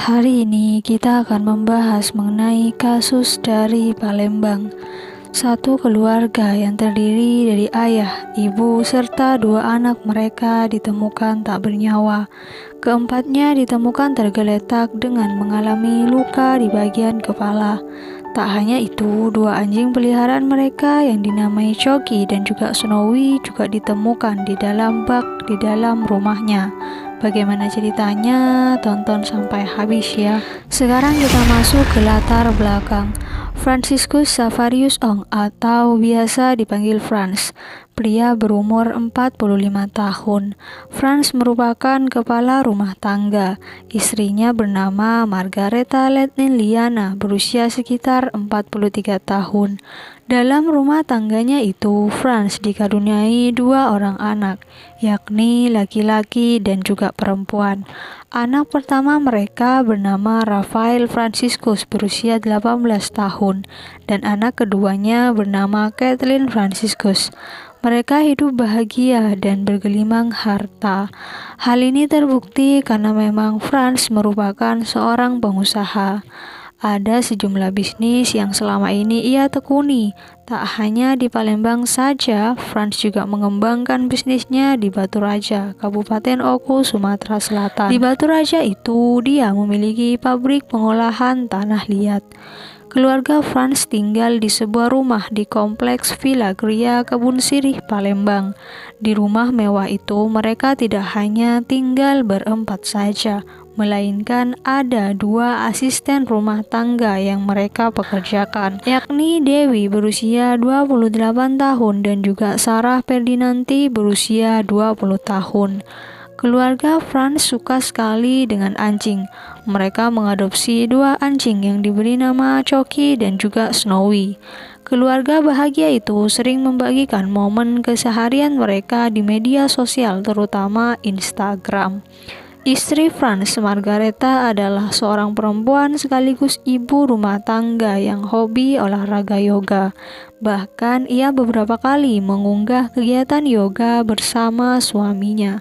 Hari ini kita akan membahas mengenai kasus dari Palembang. Satu keluarga yang terdiri dari ayah, ibu, serta dua anak mereka ditemukan tak bernyawa. Keempatnya ditemukan tergeletak dengan mengalami luka di bagian kepala. Tak hanya itu, dua anjing peliharaan mereka yang dinamai Coki dan juga Snowy juga ditemukan di dalam bak di dalam rumahnya. Bagaimana ceritanya? Tonton sampai habis ya. Sekarang kita masuk ke latar belakang. Franciscus Savarius Ong atau biasa dipanggil Franz, pria berumur 45 tahun. Franz merupakan kepala rumah tangga. Istrinya bernama Margareta Letniliana, berusia sekitar 43 tahun. Dalam rumah tangganya itu, Franz dikaruniai dua orang anak, yakni laki-laki dan juga perempuan. Anak pertama mereka bernama Rafael Franciscus, berusia 18 tahun, dan anak keduanya bernama Kathleen Franciscus. Mereka hidup bahagia dan bergelimang harta. Hal ini terbukti karena memang Franz merupakan seorang pengusaha. Ada sejumlah bisnis yang selama ini ia tekuni. Tak hanya di Palembang saja, Franz juga mengembangkan bisnisnya di Batu Raja, Kabupaten Oku, Sumatera Selatan. Di Batu Raja itu, dia memiliki pabrik pengolahan tanah liat. Keluarga Franz tinggal di sebuah rumah di kompleks Villa Gria Kebun Sirih, Palembang. Di rumah mewah itu, mereka tidak hanya tinggal berempat saja, melainkan ada dua asisten rumah tangga yang mereka pekerjakan, yakni Dewi berusia 28 tahun dan juga Sarah Ferdinanti berusia 20 tahun. Keluarga Franz suka sekali dengan anjing. Mereka mengadopsi dua anjing yang diberi nama Coki dan juga Snowy. Keluarga bahagia itu sering membagikan momen keseharian mereka di media sosial, terutama Instagram. Istri Franz, Margareta, adalah seorang perempuan sekaligus ibu rumah tangga yang hobi olahraga yoga. Bahkan ia beberapa kali mengunggah kegiatan yoga bersama suaminya.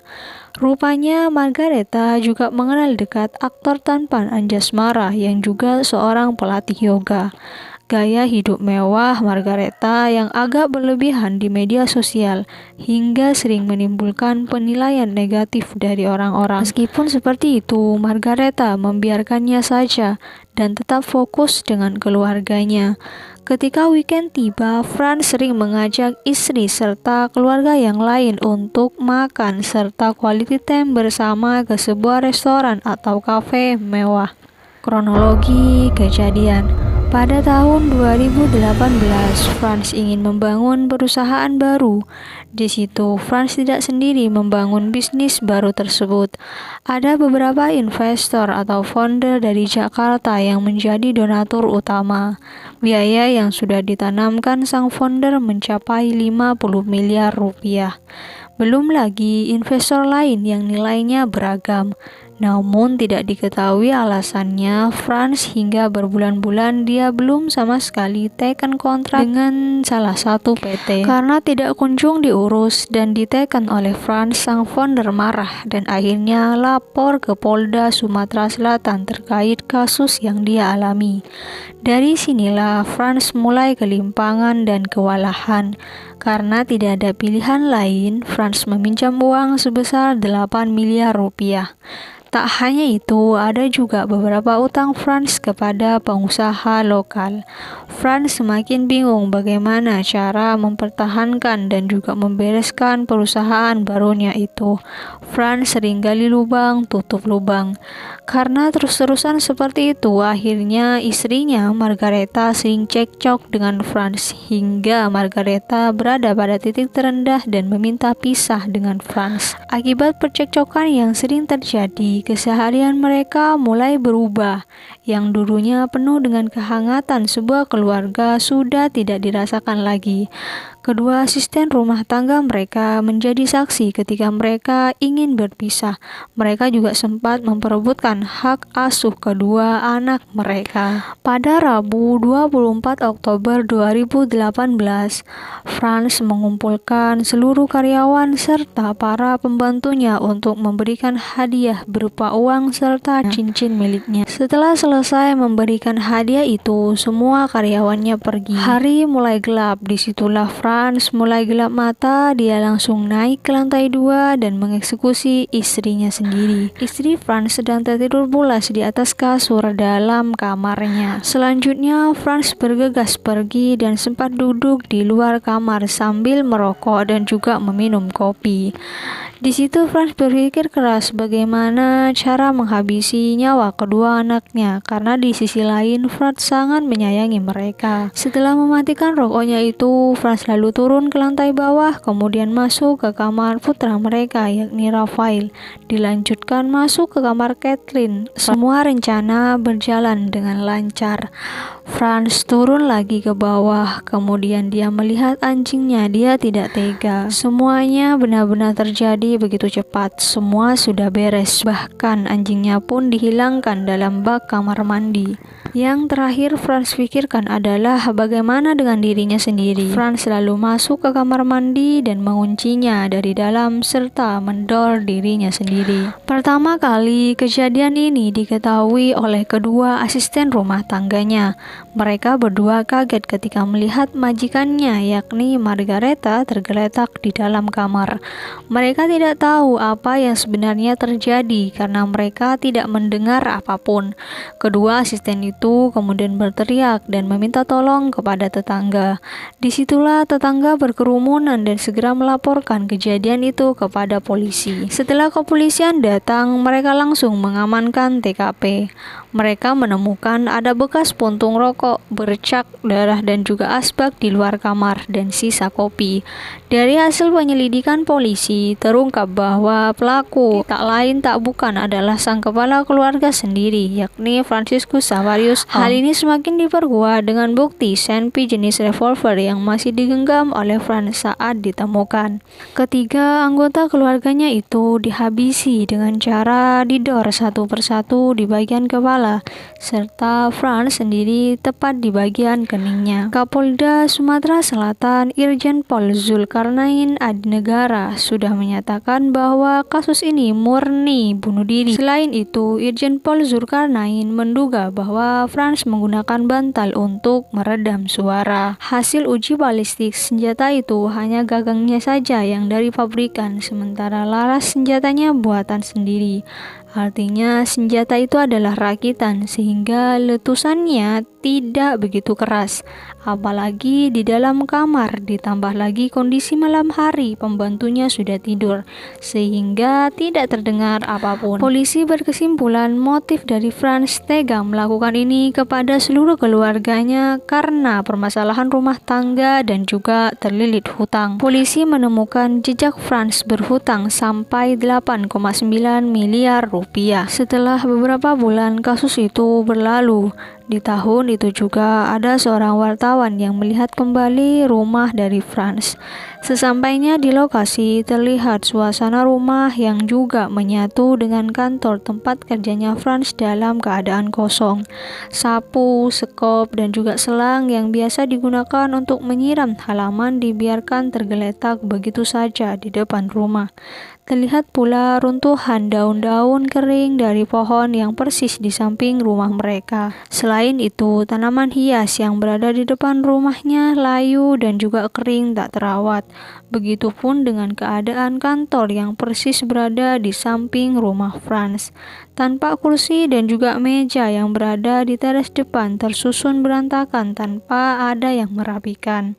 Rupanya Margareta juga mengenal dekat aktor tampan Anjasmara yang juga seorang pelatih yoga. Gaya hidup mewah Margareta yang agak berlebihan di media sosial hingga sering menimbulkan penilaian negatif dari orang-orang. Meskipun seperti itu, Margareta membiarkannya saja dan tetap fokus dengan keluarganya. Ketika weekend tiba, Franz sering mengajak istri serta keluarga yang lain untuk makan serta quality time bersama ke sebuah restoran atau kafe mewah. Kronologi kejadian. Pada tahun 2018, Franz ingin membangun perusahaan baru. Di situ, Franz tidak sendiri membangun bisnis baru tersebut. Ada beberapa investor atau founder dari Jakarta yang menjadi donatur utama. Biaya yang sudah ditanamkan sang founder mencapai 50 miliar rupiah. Belum lagi investor lain yang nilainya beragam. Namun tidak diketahui alasannya, Franz hingga berbulan-bulan dia belum sama sekali teken kontrak dengan salah satu PT. Karena tidak kunjung diurus dan diteken oleh Franz, sang founder marah dan akhirnya lapor ke Polda Sumatera Selatan terkait kasus yang dia alami. Dari sinilah Franz mulai kelimpangan dan kewalahan. Karena tidak ada pilihan lain, Franz meminjam uang sebesar 8 miliar rupiah. Tak hanya itu, ada juga beberapa utang Franz kepada pengusaha lokal. Franz semakin bingung bagaimana cara mempertahankan dan juga membereskan perusahaan barunya itu. Franz sering gali lubang, tutup lubang. Karena terus-terusan seperti itu, akhirnya istrinya Margareta sering cekcok dengan Franz hingga Margareta berada pada titik terendah dan meminta pisah dengan Franz. Akibat percekcokan yang sering terjadi, keseharian mereka mulai berubah. yang dulunya penuh dengan kehangatan sebuah keluarga sudah tidak dirasakan lagi. Kedua asisten rumah tangga mereka menjadi saksi ketika mereka ingin berpisah. Mereka juga sempat memperebutkan hak asuh kedua anak mereka. Pada Rabu 24 Oktober 2018, Frans mengumpulkan seluruh karyawan serta para pembantunya untuk memberikan hadiah berupa uang serta cincin miliknya. Setelah selesai memberikan hadiah itu, semua karyawannya pergi. Hari mulai gelap, disitulah Frans mulai gelap mata. Dia langsung naik ke lantai 2 dan mengeksekusi istrinya sendiri. Istri Frans sedang tertidur pulas di atas kasur dalam kamarnya. Selanjutnya Frans bergegas pergi dan sempat duduk di luar kamar sambil merokok dan juga meminum kopi. Di situ Frans berpikir keras bagaimana cara menghabisi nyawa kedua anaknya, karena di sisi lain Frans sangat menyayangi mereka. Setelah mematikan rokoknya itu, Frans lalu turun ke lantai bawah, kemudian masuk ke kamar putra mereka yakni Raphael. Dilanjutkan masuk ke kamar Catherine. Semua rencana berjalan dengan lancar. Frans turun lagi ke bawah, kemudian dia melihat anjingnya. Dia tidak tega. Semuanya benar-benar terjadi begitu cepat. Semua sudah beres, bahkan anjingnya pun dihilangkan dalam bak kamar mandi. Yang terakhir Frans pikirkan adalah bagaimana dengan dirinya sendiri. Frans lalu masuk ke kamar mandi dan menguncinya dari dalam serta mendor dirinya sendiri. Pertama kali kejadian ini diketahui oleh kedua asisten rumah tangganya. Mereka berdua kaget ketika melihat majikannya yakni Margareta tergeletak di dalam kamar. Mereka tidak tahu apa yang sebenarnya terjadi karena mereka tidak mendengar apapun. Kedua asisten itu kemudian berteriak dan meminta tolong kepada tetangga. Disitulah tetangga berkerumunan dan segera melaporkan kejadian itu kepada polisi. Setelah kepolisian datang, mereka langsung mengamankan TKP. Mereka menemukan ada bekas puntung rokok, bercak darah dan juga asbak di luar kamar dan sisa kopi. Dari hasil penyelidikan polisi, terungkap bahwa pelaku tak lain tak bukan adalah sang kepala keluarga sendiri, yakni Franciscus Savarius. Hal ini semakin diperkuat dengan bukti senpi jenis revolver yang masih digenggam oleh Frans saat ditemukan. Ketiga anggota keluarganya itu dihabisi dengan cara didor satu persatu di bagian kepala, serta Frans sendiri tepat di bagian keningnya. Kapolda Sumatera Selatan Irjen Pol Zulkarnain Adinegara sudah menyatakan bahwa kasus ini murni bunuh diri. Selain itu, Irjen Pol Zulkarnain menduga bahwa Frans menggunakan bantal untuk meredam suara. Hasil uji balistik senjata itu hanya gagangnya saja yang dari pabrikan, sementara laras senjatanya buatan sendiri. Artinya senjata itu adalah rakitan sehingga letusannya tidak begitu keras. Apalagi di dalam kamar, ditambah lagi kondisi malam hari, pembantunya sudah tidur sehingga tidak terdengar apapun. Polisi berkesimpulan motif dari Frans tega melakukan ini kepada seluruh keluarganya karena permasalahan rumah tangga dan juga terlilit hutang. Polisi menemukan jejak Frans berhutang sampai 8,9 miliar rupiah. Setelah beberapa bulan kasus itu berlalu, di tahun itu juga ada seorang wartawan yang melihat kembali rumah dari Frans. Sesampainya di lokasi, terlihat suasana rumah yang juga menyatu dengan kantor tempat kerjanya Frans dalam keadaan kosong. Sapu, sekop, dan juga selang yang biasa digunakan untuk menyiram halaman dibiarkan tergeletak begitu saja di depan rumah. Terlihat pula runtuhan daun-daun kering dari pohon yang persis di samping rumah mereka. Selain itu, tanaman hias yang berada di depan rumahnya layu dan juga kering tak terawat. Begitupun dengan keadaan kantor yang persis berada di samping rumah Frans. Tanpa kursi dan juga meja yang berada di teras depan tersusun berantakan tanpa ada yang merapikan.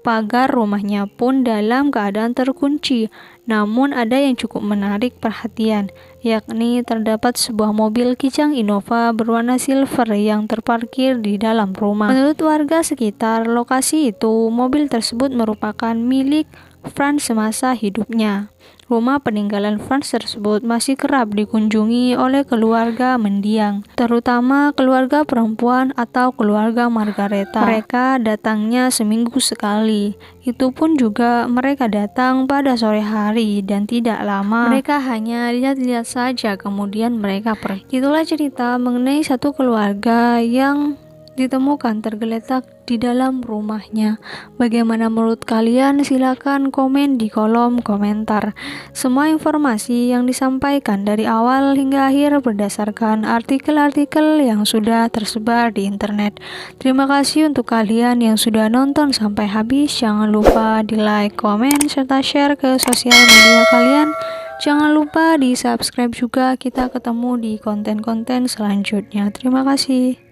Pagar rumahnya pun dalam keadaan terkunci. Namun ada yang cukup menarik perhatian, yakni terdapat sebuah mobil Kijang Innova berwarna silver yang terparkir di dalam rumah. Menurut warga sekitar lokasi itu, mobil tersebut merupakan milik Frans semasa hidupnya. Rumah peninggalan Franz tersebut masih kerap dikunjungi oleh keluarga mendiang, terutama keluarga perempuan atau keluarga Margareta. Mereka datangnya seminggu sekali. Itu pun juga mereka datang pada sore hari dan tidak lama. Mereka hanya lihat-lihat saja, kemudian mereka pergi. Itulah cerita mengenai satu keluarga yang ditemukan tergeletak di dalam rumahnya. Bagaimana menurut kalian? Silakan komen di kolom komentar. Semua informasi yang disampaikan dari awal hingga akhir berdasarkan artikel-artikel yang sudah tersebar di internet. Terima kasih untuk kalian yang sudah nonton sampai habis. Jangan lupa di like, komen, serta share ke sosial media kalian. Jangan lupa di subscribe juga. Kita ketemu di konten-konten selanjutnya. Terima kasih.